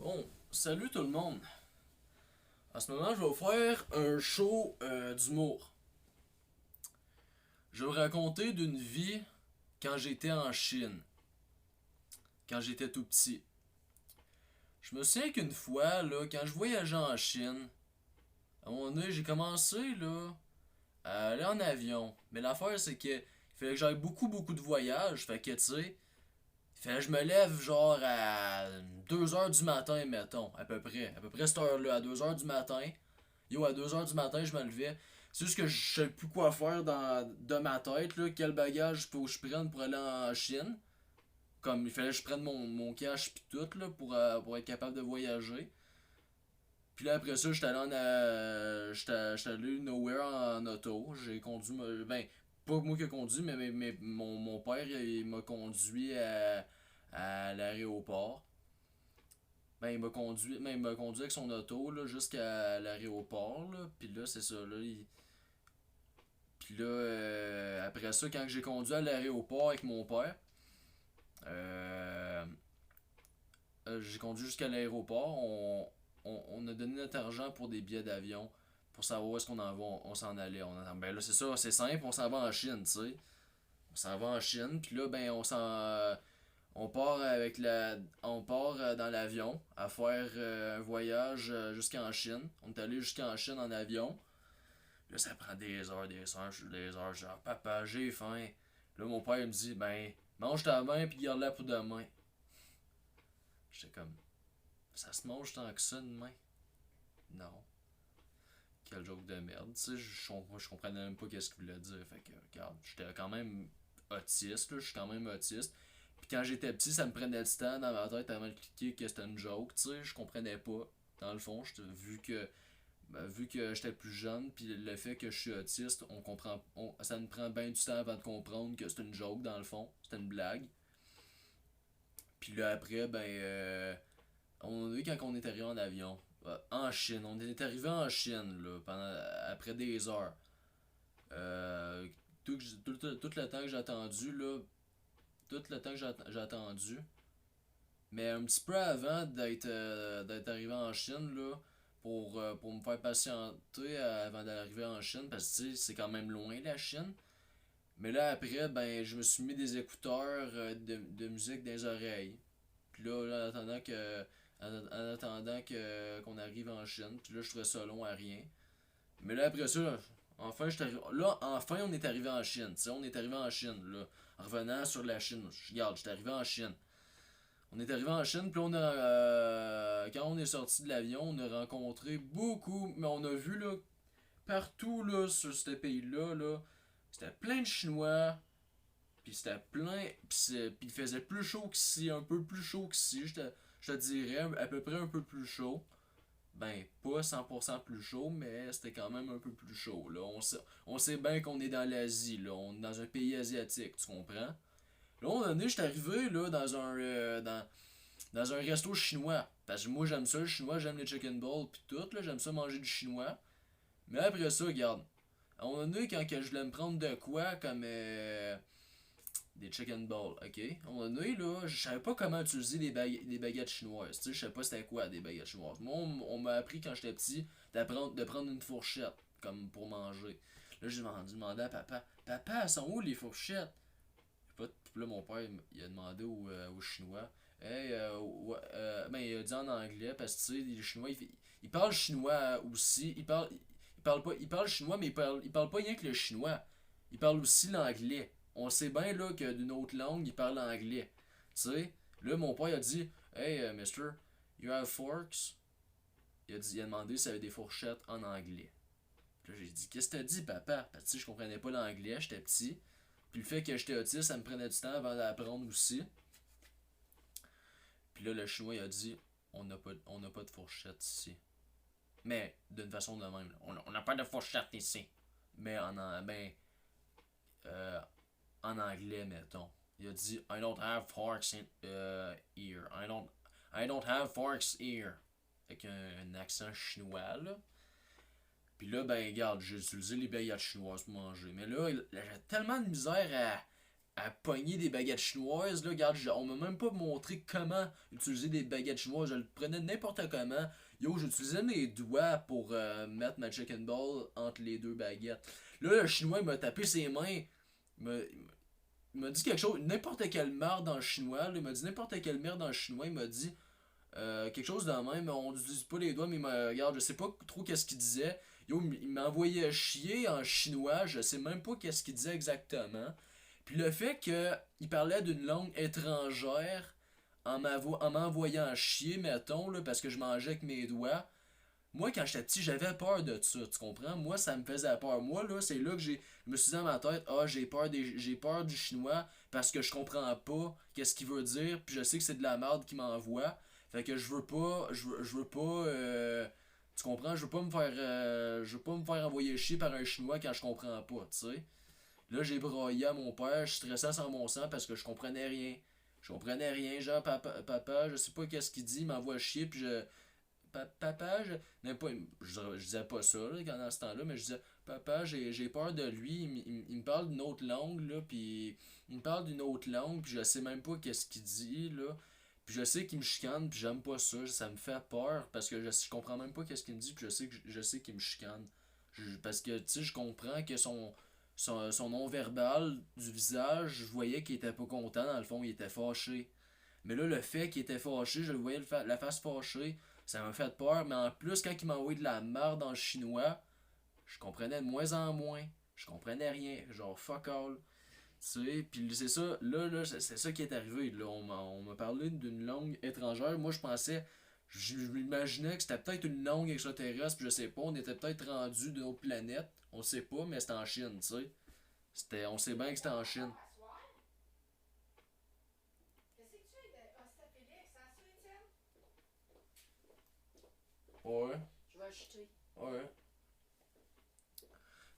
Bon, salut tout le monde. En ce moment, je vais vous faire un show d'humour. Je vais vous raconter d'une vie quand j'étais en Chine, quand j'étais tout petit. Je me souviens qu'une fois, là, quand je voyageais en Chine, à un moment donné, j'ai commencé là, à aller en avion. Mais l'affaire, c'est que il fallait que j'aille beaucoup de voyages. Fait que, tu sais, il fallait que je me lève genre à 2 heures du matin, mettons, à peu près. À peu près cette heure-là, à 2 heures du matin. Yo, à 2 heures du matin, je me levais. C'est juste que je sais plus quoi faire de ma tête, là, quel bagage faut que je prenne pour aller en Chine. Comme il fallait que je prenne mon cash pis tout, là, pour être capable de voyager. Puis là, après ça, j'étais allé nowhere en auto. J'ai conduit, ben, pas moi qui ai conduit, mais mon père, il m'a conduit à l'aéroport. Il m'a conduit avec son auto là, jusqu'à l'aéroport. Là. Puis là, c'est ça. Là, Puis là, après ça, quand j'ai conduit à l'aéroport avec mon père, euh, j'ai conduit jusqu'à l'aéroport. On a donné notre argent pour des billets d'avion pour savoir où est-ce qu'on en va. On s'en allait. Ben là, c'est ça, c'est simple. On s'en va en Chine, tu sais. On s'en va en Chine. Puis là, ben, on part on part dans l'avion à faire un voyage jusqu'en Chine. On est allé jusqu'en Chine en avion. Là, ça prend des heures. Genre, papa, j'ai faim. Là, mon père il me dit, ben, mange ta main puis garde-la pour demain. J'étais comme, ça se mange tant que ça demain? Non. Quel joke de merde. Tu sais, je comprenais même pas qu'est-ce qu'il voulait dire. Fait que, regarde, j'étais quand même autiste, là. Je suis quand même autiste. Puis quand j'étais petit, ça me prenait du temps dans ma tête avant de cliquer que c'était une joke, tu sais. Je comprenais pas. Dans le fond, vu que j'étais plus jeune, puis le fait que je suis autiste, ça me prend bien du temps avant de comprendre que c'est une joke, dans le fond. C'était une blague. Puis là, après, ben, on a vu quand on est arrivé en avion. En Chine. On est arrivé en Chine, là, après des heures. Euh, tout le temps que j'ai attendu, là, tout le temps que j'ai attendu, mais un petit peu avant d'être arrivé en Chine, là, pour me faire patienter avant d'arriver en Chine, parce que c'est quand même loin la Chine. Mais là, après, ben, je me suis mis des écouteurs de musique dans les oreilles. Puis là, en attendant qu'on arrive en Chine, puis là, je trouvais ça long à rien. Mais là, après ça, enfin, on est arrivé en Chine. Tu sais, on est arrivé en Chine, là. En revenant sur la Chine. Regarde, j'étais arrivé en Chine. On est arrivé en Chine, puis quand on est sorti de l'avion, on a rencontré beaucoup, mais on a vu, là, partout, là, sur ce pays-là, là, c'était plein de Chinois, puis c'était plein, puis il faisait plus chaud qu'ici, un peu plus chaud qu'ici, je te dirais, à peu près un peu plus chaud. Ben, pas 100% plus chaud, mais c'était quand même un peu plus chaud. Là. On sait bien qu'on est dans l'Asie, là. On est dans un pays asiatique, tu comprends? Là, on est j'étais arrivé là, dans un resto chinois. Parce que moi, j'aime ça, le chinois, j'aime les chicken balls, pis tout, là, j'aime ça manger du chinois. Mais après ça, regarde. À un moment donné, quand que je voulais me prendre de quoi, comme des chicken balls, ok? À un moment donné, là, je savais pas comment utiliser les baguettes chinoises. Tu sais, je savais pas c'était quoi des baguettes chinoises. Moi, on m'a appris quand j'étais petit de prendre une fourchette, comme pour manger. Là, j'ai demandé à papa, papa, elles sont où les fourchettes? Puis là, mon père, il a demandé au Chinois, hey, ben, il a dit en anglais, parce que tu sais, les Chinois, ils parlent chinois aussi. Il parle chinois, mais il parle pas rien que le chinois. Il parle aussi l'anglais. On sait bien là que d'une autre langue, il parle anglais. Tu sais, là, mon père il a dit, hey, mister, you have forks? Il a demandé s'il y avait des fourchettes en anglais. Puis là, j'ai dit, qu'est-ce que t'as dit, papa? Parce que tu sais, je comprenais pas l'anglais, j'étais petit. Puis le fait que j'étais autiste, ça me prenait du temps avant d'apprendre aussi. Puis là, le chinois, il a dit, on n'a pas de fourchette ici. Mais d'une façon de même, là. On n'a pas de fourchette ici. Mais euh, en anglais, mettons. Il a dit, I don't have forks here. I don't have forks here. Avec un accent chinois, là. Puis là, ben, regarde, j'ai utilisé les baguettes chinoises pour manger. Mais là, j'ai tellement de misère à pogner des baguettes chinoises. Là, regarde, on m'a même pas montré comment utiliser des baguettes chinoises. Je le prenais n'importe comment. Yo, j'utilisais mes doigts pour mettre ma chicken ball entre les deux baguettes. Là, le chinois il m'a tapé ses mains. Il m'a dit quelque chose, n'importe quelle merde dans le chinois. Là, il m'a dit n'importe quelle merde dans le chinois. Il m'a dit quelque chose de même. On n'utilise pas les doigts, mais regarde, je sais pas trop qu'est-ce qu'il disait. Yo, il m'a envoyé chier en chinois. Je sais même pas qu'est-ce qu'il disait exactement. Puis le fait qu'il parlait d'une langue étrangère en m'envoyant chier, mettons, là, parce que je mangeais avec mes doigts. Moi, quand j'étais petit, j'avais peur de ça, tu comprends? Moi, ça me faisait peur. Moi, là, c'est là que je me suis dit dans ma tête, j'ai peur du chinois parce que je comprends pas qu'est-ce qu'il veut dire, puis je sais que c'est de la merde qu'il m'envoie. Fait que je veux pas, tu comprends? Je veux pas me faire envoyer chier par un chinois quand je comprends pas, tu sais? Là, j'ai broyé à mon père, je stressais sans mon sang parce que je comprenais rien. Je comprenais rien, genre papa, je sais pas qu'est-ce qu'il dit, il m'envoie chier, puis je. Papa, je. Même pas, je disais pas ça là, dans ce temps-là, mais je disais papa, j'ai peur de lui, il me parle d'une autre langue, là, puis il me parle d'une autre langue, puis je sais même pas qu'est-ce qu'il dit, là. Puis je sais qu'il me chicane, puis j'aime pas ça me fait peur parce que je comprends même pas qu'est-ce qu'il me dit, puis je sais qu'il me chicane. Parce que, tu sais, je comprends que son non-verbal du visage, je voyais qu'il était pas content, dans le fond, il était fâché. Mais là, le fait qu'il était fâché, je le voyais la face fâchée, ça m'a fait peur. Mais en plus, quand il m'a envoyé de la merde en chinois, je comprenais de moins en moins. Je comprenais rien. Genre, fuck all. Tu sais, puis c'est ça, là c'est ça qui est arrivé. Là, on m'a parlé d'une langue étrangère. Moi, je pensais, je m'imaginais que c'était peut-être une langue extraterrestre, puis je sais pas, on était peut-être rendu d'une autre planète. On sait pas, mais c'était en Chine, tu sais. On sait bien que c'était en Chine. Ouais, Je vais acheter. ouais.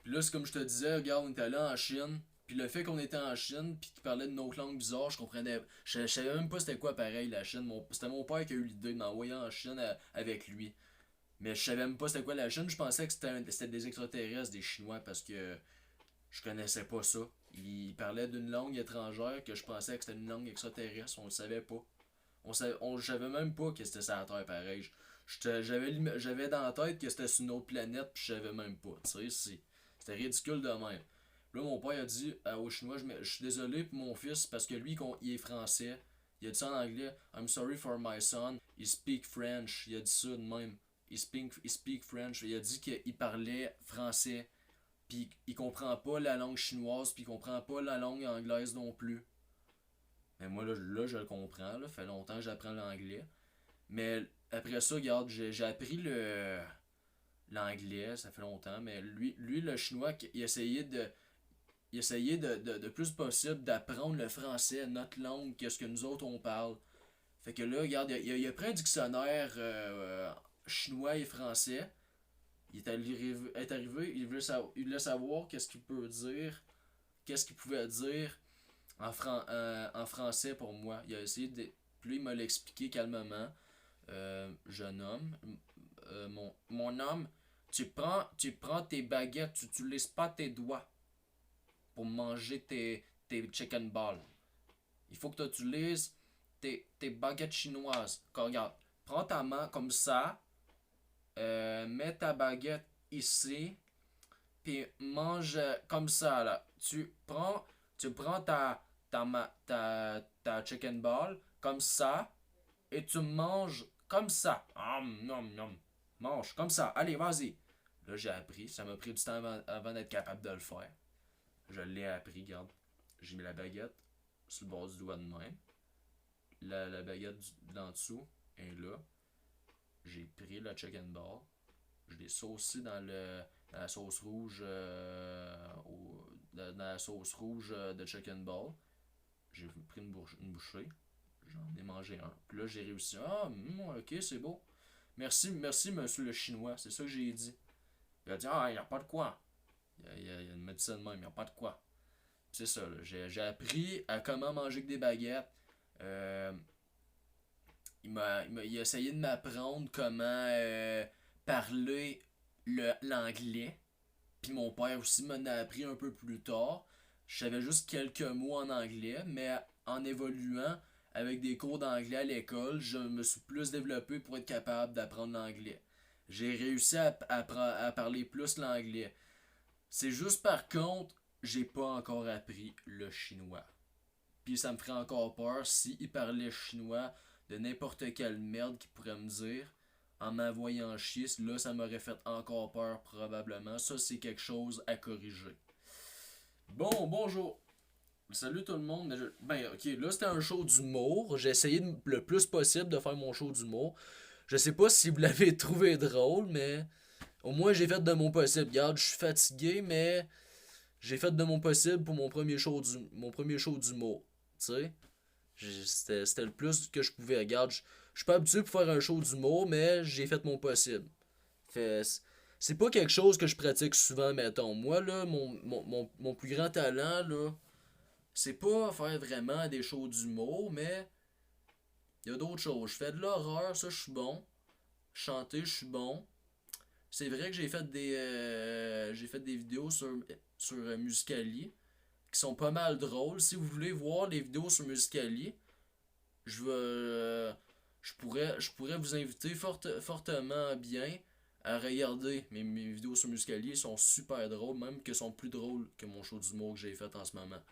Puis là, c'est comme je te disais, regarde, on était allé en Chine. Puis le fait qu'on était en Chine, puis qu'il parlait d'une autre langue bizarre, je comprenais. Je savais même pas c'était quoi pareil la Chine. C'était mon père qui a eu l'idée de m'envoyer en Chine avec lui. Mais je savais même pas c'était quoi la Chine. Je pensais que c'était des extraterrestres, des Chinois, parce que je connaissais pas ça. Il parlait d'une langue étrangère que je pensais que c'était une langue extraterrestre. On le savait pas. Je savais même pas que c'était sur la Terre pareil. J'avais dans la tête que c'était sur une autre planète, puis je savais même pas. Tu sais, c'était ridicule de même. Là, mon père a dit aux Chinois, je suis désolé pour mon fils parce que lui, il est français. Il a dit ça en anglais. I'm sorry for my son. He speak French. Il a dit ça de même. He speak French. Il a dit qu'il parlait français. Puis il comprend pas la langue chinoise. Puis il comprend pas la langue anglaise non plus. Mais moi, là je le comprends. Là. Ça fait longtemps que j'apprends l'anglais. Mais après ça, regarde, j'ai appris l'anglais. Ça fait longtemps. Mais lui le chinois, il essayait de plus possible d'apprendre le français, notre langue, que ce que nous autres on parle. Fait que là, regarde, il a pris un dictionnaire chinois et français. Est arrivé, il voulait savoir qu'est-ce qu'il peut dire, qu'est-ce qu'il pouvait dire en français pour moi. Il a essayé de. Puis lui, il m'a l'expliqué calmement. Jeune homme, mon homme, tu prends tes baguettes, tu n'utilises pas tes doigts pour manger tes chicken balls. Il faut que tu utilises tes baguettes chinoises. Regarde, prends ta main comme ça, mets ta baguette ici, puis mange comme ça là. Tu prends ta chicken ball comme ça et tu manges comme ça. Nom, nom. Mange comme ça. Allez, vas-y. Là, j'ai appris. Ça m'a pris du temps avant d'être capable de le faire. Je l'ai appris, regarde. J'ai mis la baguette sur le bord du doigt de main. La baguette d'en dessous est là. J'ai pris le chicken ball. Je l'ai saucé dans la sauce rouge dans la sauce rouge de chicken ball. J'ai pris une bouchée. J'en ai mangé un. Puis là, j'ai réussi. Ok, c'est beau. Merci, monsieur le chinois. C'est ça que j'ai dit. Il a dit, il n'y a pas de quoi. Il m'a dit ça de même, il n'y a pas de quoi. C'est ça, là. J'ai appris à comment manger avec des baguettes. Euh, il a essayé de m'apprendre comment parler l'anglais. Puis mon père aussi m'en a appris un peu plus tard. je savais juste quelques mots en anglais, mais en évoluant avec des cours d'anglais à l'école, je me suis plus développé pour être capable d'apprendre l'anglais. J'ai réussi à parler plus l'anglais. C'est juste par contre, j'ai pas encore appris le chinois. Puis ça me ferait encore peur s'il parlait chinois de n'importe quelle merde qu'il pourrait me dire en m'envoyant chier. Là, ça m'aurait fait encore peur probablement. Ça, c'est quelque chose à corriger. Bon, bonjour. Salut tout le monde. Ben, ok, là c'était un show d'humour. J'ai essayé le plus possible de faire mon show d'humour. Je sais pas si vous l'avez trouvé drôle, mais au moins j'ai fait de mon possible. Regarde, je suis fatigué, mais j'ai fait de mon possible pour mon premier show d'humour. Tu sais? C'était le plus que je pouvais. Regarde, je suis pas habitué pour faire un show d'humour, mais j'ai fait mon possible. Fait, c'est pas quelque chose que je pratique souvent, mettons. Moi, là, mon plus grand talent, là, c'est pas faire vraiment des shows d'humour, mais il y a d'autres choses. Je fais de l'horreur, ça, je suis bon. Chanter, je suis bon. C'est vrai que j'ai fait des vidéos sur Musical.ly qui sont pas mal drôles. Si vous voulez voir les vidéos sur Musical.ly, je vais, je pourrais vous inviter fortement bien à regarder mes vidéos sur Musical.ly. Ils sont super drôles, même que sont plus drôles que mon show d'humour que j'ai fait en ce moment.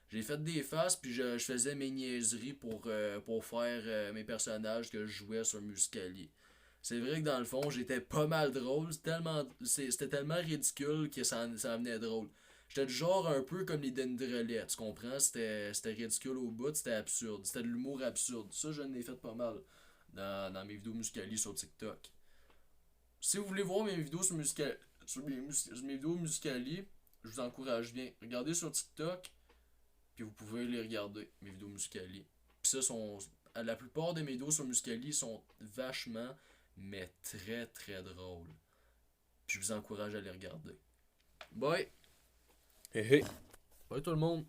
J'ai fait des faces, puis je faisais mes niaiseries pour faire mes personnages que je jouais sur Musical.ly. C'est vrai que dans le fond, j'étais pas mal drôle. C'était tellement ridicule que ça en venait drôle. J'étais du genre un peu comme les Dendrelets, tu comprends? C'était ridicule au bout, c'était absurde. C'était de l'humour absurde. Ça, je l'ai fait pas mal dans mes vidéos Musical.ly sur TikTok. Si vous voulez voir mes vidéos sur mes vidéos Musical.ly, je vous encourage bien. Regardez sur TikTok, puis vous pouvez les regarder, mes vidéos Musical.ly. Puis ça, la plupart de mes vidéos sur Musical.ly sont vachement, mais très très drôles. Puis je vous encourage à les regarder. Bye! Hey, hey. Bye tout le monde!